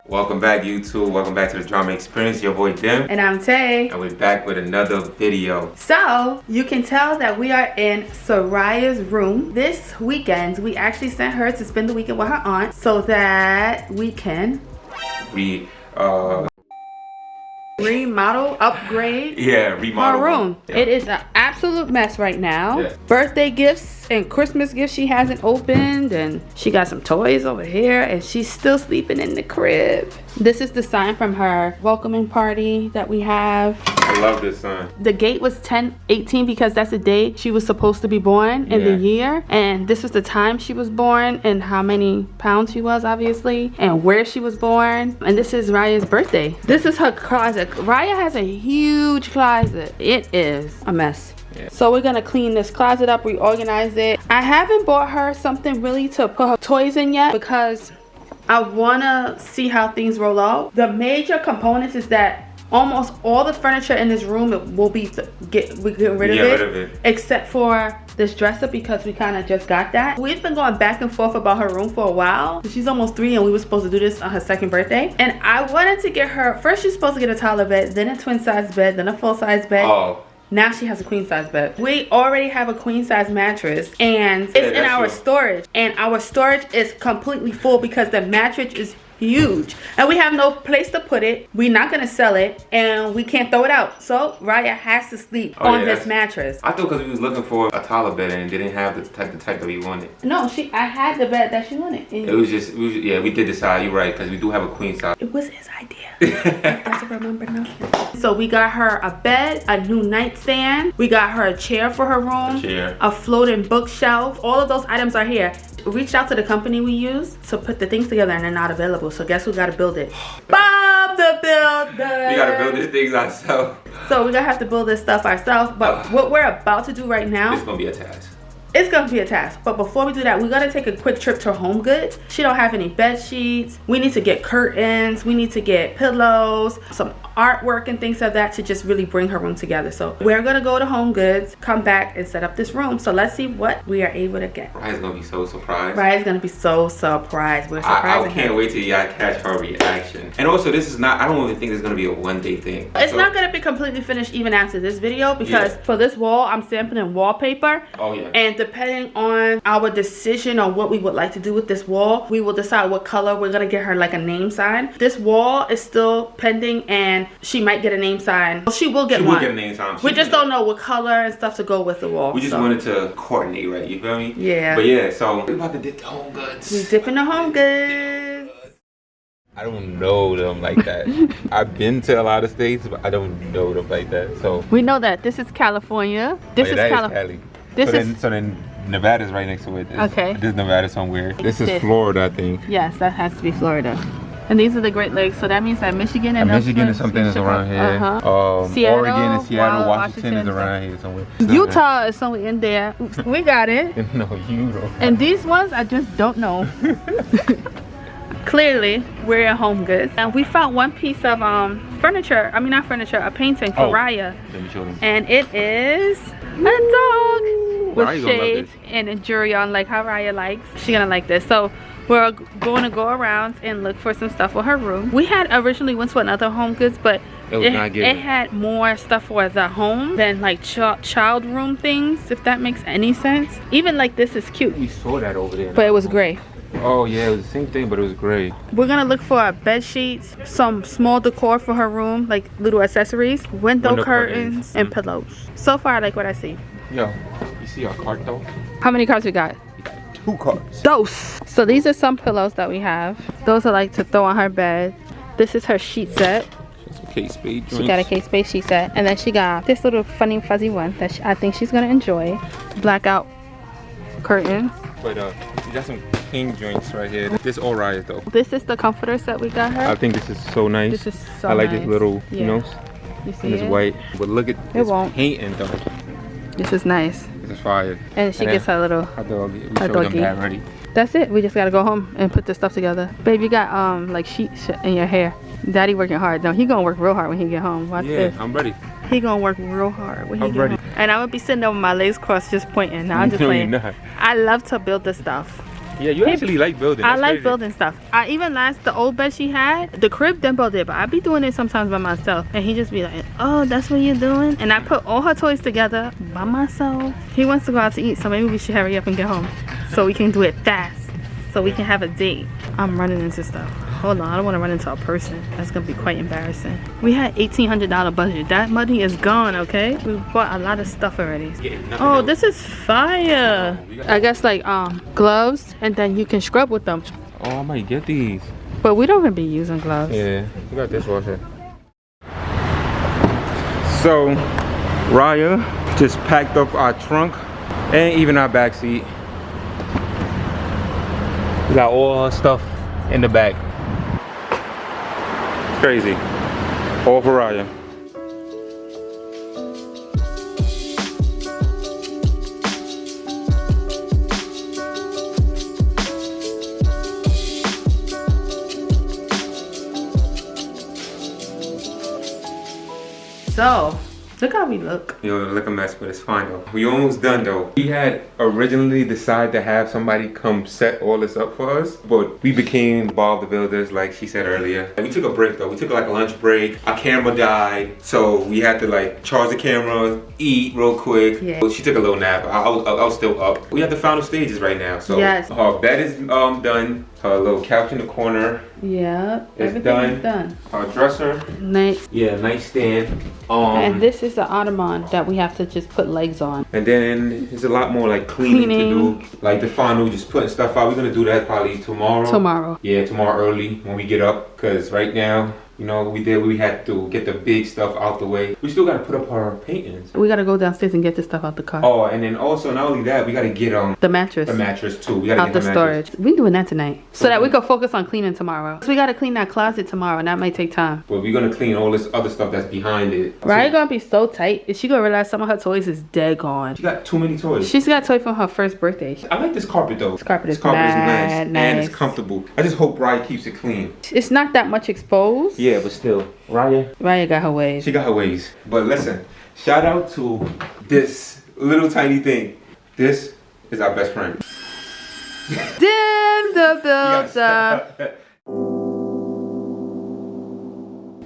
Welcome back, YouTube. Welcome back to the Drama Experience. Your boy Dim. And I'm Tay. And we're back with another video. So, you can tell that we are in Sariah's room. This weekend, we actually sent her to spend the weekend with her aunt so that we can remodel, upgrade remodel her room. Yeah. It is an absolute mess right now. Yeah. Birthday gifts and Christmas gifts she hasn't opened, and she got some toys over here, and she's still sleeping in the crib. This is the sign from her welcoming party that we have. I love this sign. The gate was 10/18 because that's the day she was supposed to be born in the year, and this was the time she was born and how many pounds she was, obviously, and where she was born. And this is Raya's birthday. This is her closet. Raya has a huge closet. It is a mess. Yeah. So we're gonna clean this closet up, reorganize it. I haven't bought her something really to put her toys in yet because I wanna see how things roll out. The major components is that almost all the furniture in this room will be get rid of it, except for this dresser because we kind of just got that. We've been going back and forth about her room for a while. She's almost 3 and we were supposed to do this on her 2nd birthday. And I wanted to get her, first she's supposed to get a toddler bed, then a twin size bed, then a full size bed. Oh. Now she has a queen size bed. We already have a queen size mattress and it's in our storage. And our storage is completely full because the mattress is huge and we have no place to put it. We're not gonna sell it and we can't throw it out, so Raya has to sleep on this mattress. I thought because we was looking for a toddler bed and didn't have the type that we wanted. No, I had the bed that she wanted. We did decide. You're right, because we do have a queen size. It was his idea. He doesn't remember nothing. So we got her a bed, a new nightstand, we got her a chair for her room, a floating bookshelf. All of those items are here. Reached out to the company we use to put the things together and they're not available, so guess who got to build it? Bob the Builder. We gotta build these things ourselves. So we're gonna have to build this stuff ourselves, but what we're about to do right now, it's gonna be a task. It's gonna be a task, but before we do that, we're gonna take a quick trip to Home Goods. She don't have any bed sheets. We need to get curtains. We need to get pillows, some artwork and things like that to just really bring her room together. So we're gonna go to Home Goods, come back and set up this room. So let's see what we are able to get. Raya's gonna be so surprised. Raya's gonna be so surprised. We're surprising I can't wait till y'all catch her reaction. And also, this is not, I don't even think it's gonna be a one-day thing. It's not gonna be completely finished even after this video because for this wall, I'm sampling wallpaper. Oh yeah. And depending on our decision on what we would like to do with this wall, we will decide what color. We're gonna get her like a name sign. This wall is still pending and she might get a name sign. Well, she will get one. She will get a name sign. We just don't know what color and stuff to go with the wall. We just wanted to coordinate, right? You feel me? Yeah. But yeah, so we're about to dip to Home Goods. We dip into Home Goods. I don't know them like that. I've been to a lot of states, but I don't know them like that. So we know that this is California. This is Cali. So then Nevada's right next to it. Okay. This is Nevada somewhere. This is Florida, I think. Yes, that has to be Florida. And these are the Great Lakes, so that means that Michigan and Michigan is something that's around here. Seattle, Oregon and Seattle, Washington is around here somewhere. Utah is somewhere in there. Oops, we got it. No, you don't. And these ones I just don't know. Clearly, we're at Home Goods. And we found one piece of furniture. I mean, not furniture, a painting for Raya. And it is a dog with shades and a jewelry on, like how Raya likes. She's gonna like this. So we're going to go around and look for some stuff for her room. We had originally went to another Home Goods, but it had more stuff for the home than like child room things, if that makes any sense. Even like this is cute. We saw that over there. But it was gray. Oh yeah, it was the same thing, but it was gray. We're gonna look for bed sheets, some small decor for her room, like little accessories, window curtains, and pillows. So far, I like what I see. Yo, you see our cart though? How many carts we got? 2 carts. Those. So these are some pillows that we have. Those are like to throw on her bed. This is her sheet set. She got a K-Space sheet set, and then she got this little funny fuzzy one that I think she's gonna enjoy. Blackout curtains. But you got some king joints right here. This all right though. This is the comforter set we got her. I think this is so nice. This is so I like nice. this little, you know, you see and it's white. But look at this painting though. This is nice. This is fire. And she gets her little doggy. Ready. That's it. We just gotta go home and put this stuff together. Babe, you got like sheets in your hair. Daddy working hard. No, he gonna work real hard when he get home. Watch this. I'm ready. He gonna work real hard when he get home. And I would be sitting there with my legs crossed just pointing. Now I'm just playing. I love to build this stuff. Yeah, you actually like building. I That's like crazy. building stuff. I even the old bed she had, the crib Dembo did, but I be doing it sometimes by myself. And he just be like, oh, that's what you're doing? And I put all her toys together by myself. He wants to go out to eat, so maybe we should hurry up and get home so we can do it fast, so we can have a date. I'm running into stuff. Hold on, I don't want to run into a person. That's gonna be quite embarrassing. We had $1,800 budget. That money is gone, okay? We bought a lot of stuff already. Oh, this is fire. I guess like gloves, and then you can scrub with them. Oh, I might get these. But we don't even be using gloves. Yeah, we got dishwasher. So, Raya just packed up our trunk and even our back seat. We got all our stuff in the back. It's crazy. All for Raya. So, look how we look. Yo, look a mess, but it's fine though. We almost done though. We had originally decided to have somebody come set all this up for us, but we became Bob the Builders, like she said earlier. And we took a break though. We took like a lunch break. Our camera died, so we had to like charge the camera, eat real quick. Yeah. Well, she took a little nap. I was still up. We have the final stages right now. So yes. Her bed is done. Her little couch in the corner. Yeah, It's everything is done. Our dresser. Nice. Yeah, nightstand. And this is the ottoman that we have to just put legs on. And then there's a lot more like cleaning to do. Like the final, just putting stuff out. We're gonna do that probably tomorrow. Tomorrow. Yeah, tomorrow early when we get up. Cause right now, you know, we had to get the big stuff out the way. We still gotta put up our paintings. We gotta go downstairs and get this stuff out the car. Oh, and then also not only that, we gotta get the mattress. The mattress too. We gotta out get the mattress. storage. We doing that tonight so that we can focus on cleaning tomorrow. So we gotta clean that closet tomorrow, and that might take time. But we're gonna clean all this other stuff that's behind it. Right, gonna be so tight. Is she gonna realize some of her toys is dead gone? She got too many toys. She's got a toy from her first birthday. I like this carpet though. This carpet is nice and it's comfortable. I just hope Raya keeps it clean. It's not that much exposed. Yeah, but still, Raya got her ways. She got her ways. But listen, shout out to this little tiny thing. This is our best friend. Dim the builder.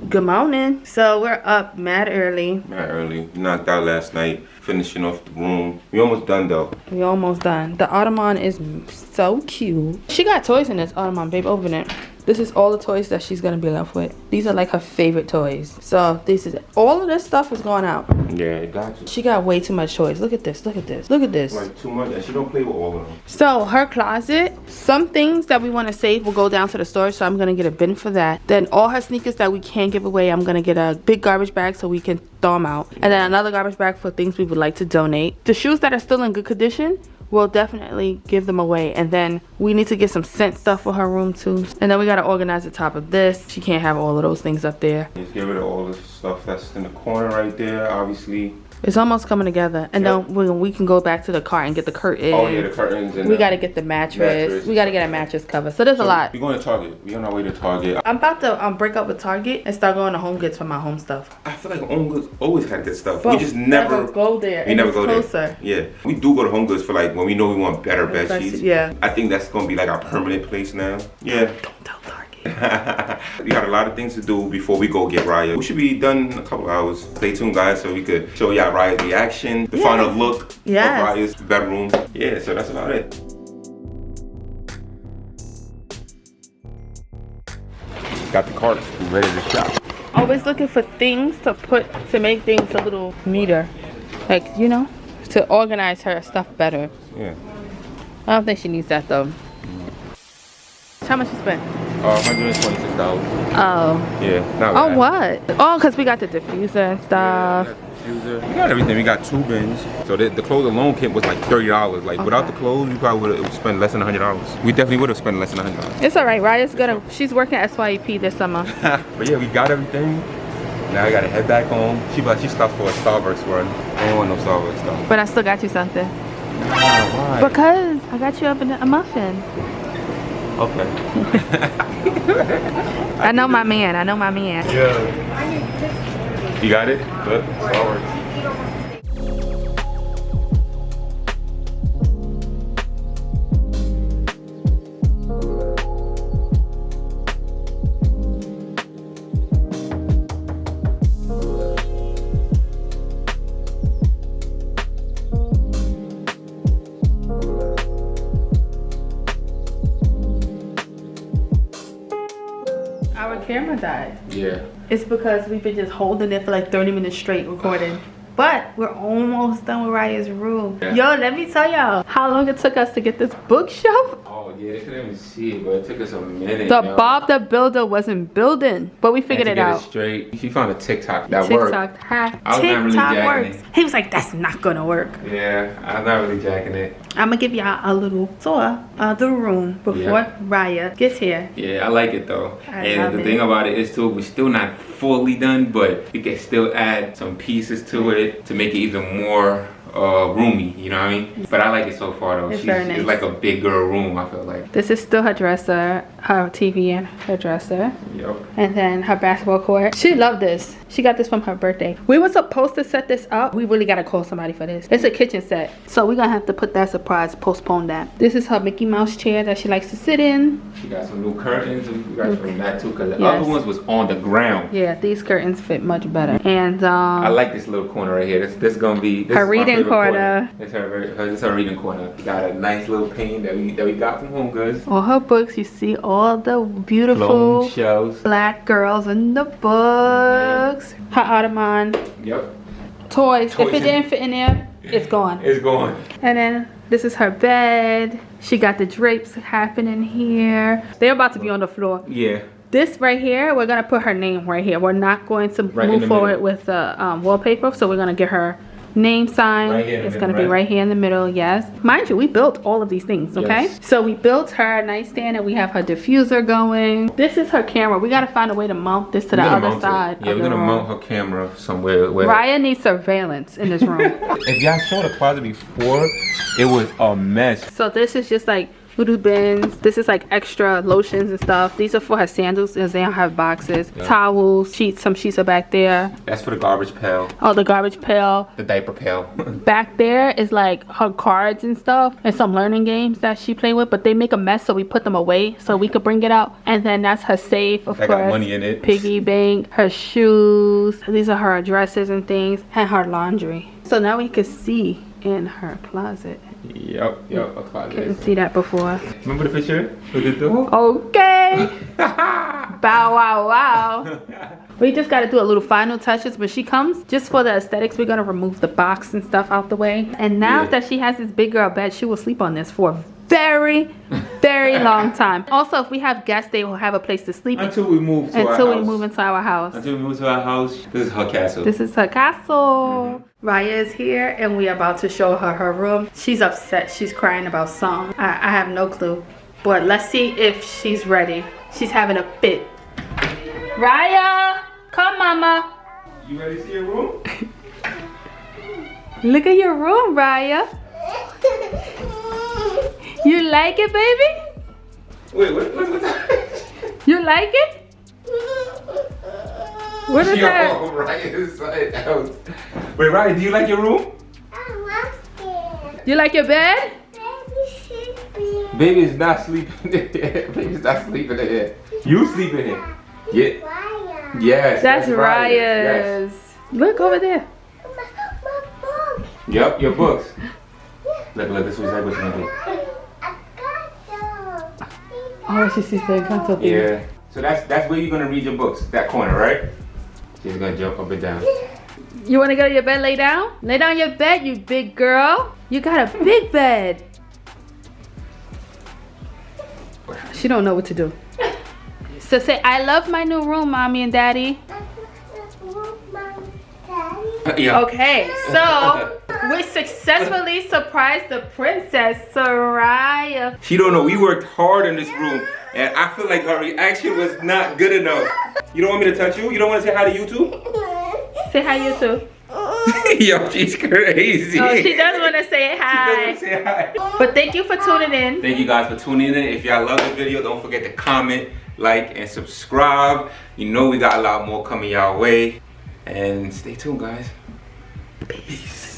Good morning. So we're up mad early. Mad early. We knocked out last night, finishing off the room. We almost done though. We almost done. The ottoman is so cute. She got toys in this ottoman, babe. Open it. This is all the toys that she's gonna be left with. These are like her favorite toys. So this is all of this stuff is going out. Yeah, it got you. She got way too much toys. Look at this. Look at this. Look at this. Like too much, and she don't play with all of them. So her closet, some things that we want to save will go down to the storage. So I'm gonna get a bin for that. Then all her sneakers that we can't give away, I'm gonna get a big garbage bag so we can throw them out. And then another garbage bag for things we would like to donate. The shoes that are still in good condition, we'll definitely give them away. And then we need to get some scent stuff for her room too. And then we gotta organize the top of this. She can't have all of those things up there. Just get rid of all the stuff that's in the corner right there, obviously. It's almost coming together. And then we can go back to the car and get the curtains. Oh yeah, the curtains. And we gotta get the mattress. We gotta get a mattress cover. So there's a lot. We're going to Target. We're on our way to Target. I'm about to break up with Target and start going to Home Goods for my home stuff. I feel like Home Goods always had good stuff. But we just never go there. We never go closer. there. Yeah, we do go to Home Goods for like when we know we want better bed sheets. Yeah. I think that's gonna be like our permanent place now. Yeah. Don't tell Target. We got a lot of things to do before we go get Raya. We should be done in a couple hours. Stay tuned, guys, so we could show y'all Raya's reaction, the final look of Raya's bedroom. Yeah, so that's about it. Got the cart ready to shop. Always looking for things to put to make things a little neater, like, you know, to organize her stuff better. Yeah. I don't think she needs that though. How much you spent? $126. Oh. Yeah, not Oh, bad. what? Oh, because we got the diffuser and stuff. Yeah, we got everything. We got 2 bins. So the clothes alone kit was like $30. Like without the clothes, we probably would have spent less than $100. We definitely would have spent less than $100. It's all right. Raya's she's working at SYEP this summer. But yeah, we got everything. Now I gotta head back home. She stopped for a Starbucks run. I don't want no Starbucks stuff. But I still got you something. Why? Because I got you up in a muffin. Okay. I know my man. I know my man. Yeah. You got it? Good. Starbucks. Our camera died. Yeah. It's because we've been just holding it for like 30 minutes straight recording. But we're almost done with Raya's room. Yeah. Yo, let me tell y'all how long it took us to get this bookshelf. Oh yeah, they couldn't even see it, but it took us a minute. The yo. Bob the Builder wasn't building, but we figured it out. Straight. She found a TikTok that worked. I was not really jacking it. He was like, that's not gonna work. Yeah, I'm not really jacking it. I'm gonna give y'all a little tour of the room before Raya gets here. Yeah, I like it though. And the it. thing about it is too, we're still not fully done, but we can still add some pieces to it to make it even more roomy, you know what I mean? But I like it so far though. It's very nice. It's like a big girl room, I feel like. This is still her dresser, her TV and her dresser. Yep. And then her basketball court. She loved this. She got this from her birthday. We were supposed to set this up. We really gotta call somebody for this. It's a kitchen set. So we're gonna have to put that surprise, postpone that. This is her Mickey Mouse chair that she likes to sit in. She got some new curtains and we got from that too, because the other ones was on the ground. Yeah, these curtains fit much better. And I like this little corner right here. This gonna be her reading corner. It's her reading corner. Got a nice little pane that we got from Home Goods. All her books, you see all the beautiful shelves. Black girls in the books. Her ottoman. Yep. Toys. If it didn't fit in there, it's gone. It's gone. And then this is her bed. She got the drapes happening here. They're about to be on the floor. Yeah. This right here, we're gonna put her name right here. We're not going to move forward with the wallpaper, so we're gonna get her name sign. Right here it's gonna be right here in the middle. Yes, mind you, we built all of these things. Okay, so we built her nightstand and we have her diffuser going. This is her camera. We gotta find a way to mount this to the other side. Yeah, we're gonna mount her camera somewhere. Raya needs surveillance in this room. If y'all saw the closet before, it was a mess. So this is just like voodoo bins. This is like extra lotions and stuff. These are for her sandals because they don't have boxes. Towels, sheets, some sheets are back there. That's for the garbage pail. Oh, the garbage pail. The diaper pail. Back there is like her cards and stuff and some learning games that she play with, but they make a mess, so we put them away so we could bring it out. And then that's her safe, of course. Got money in it. Piggy bank, her shoes. These are her dresses and things, and her laundry. So now we can see in her closet. Yep, a closet. Couldn't see that before. Remember the picture with the door? Okay. Bow wow wow. We just gotta do a little final touches. When she comes, just for the aesthetics, we're gonna remove the box and stuff out the way. And now that she has this big girl bed, she will sleep on this for a very long time. Also, if we have guests, they will have a place to sleep until we move to our house. Until we move into our house. Until we move to our house. This is her castle. This is her castle. Raya is here and we're about to show her her room. She's upset. She's crying about something. I have no clue. But let's see if she's ready. She's having a fit. Raya, come mama. You ready to see your room? Look at your room, Raya. You like it, baby? Wait, what's that? You like it? What is that? Wait, Ryan, do you like your room? I like it. You like your bed? Baby is not sleeping in here. Baby's not sleeping in here. You sleep in here. Yeah. Yes. That's Raya's. Yes. Look over there. My book. Yep, your books. Look, this was like what's gonna do. I Oh, she's very comfortable. Yeah. So that's where you're gonna read your books. That corner, right? She's gonna jump up and down. You wanna go to your bed, lay down? Lay down your bed, you big girl. You got a big bed. She don't know what to do. So say, I love my new room, mommy and daddy. Yeah. Okay, so we successfully surprised the princess, Sariah. She don't know. We worked hard in this room, and I feel like her reaction was not good enough. You don't want me to touch you? You don't want to say hi to YouTube? Say hi, YouTube. Yo, she's crazy. Oh, she does want to say hi. She doesn't say hi. But thank you for tuning in. Thank you guys for tuning in. If y'all love the video, don't forget to comment, like, and subscribe. You know we got a lot more coming y'all way. And stay tuned, guys. Peace.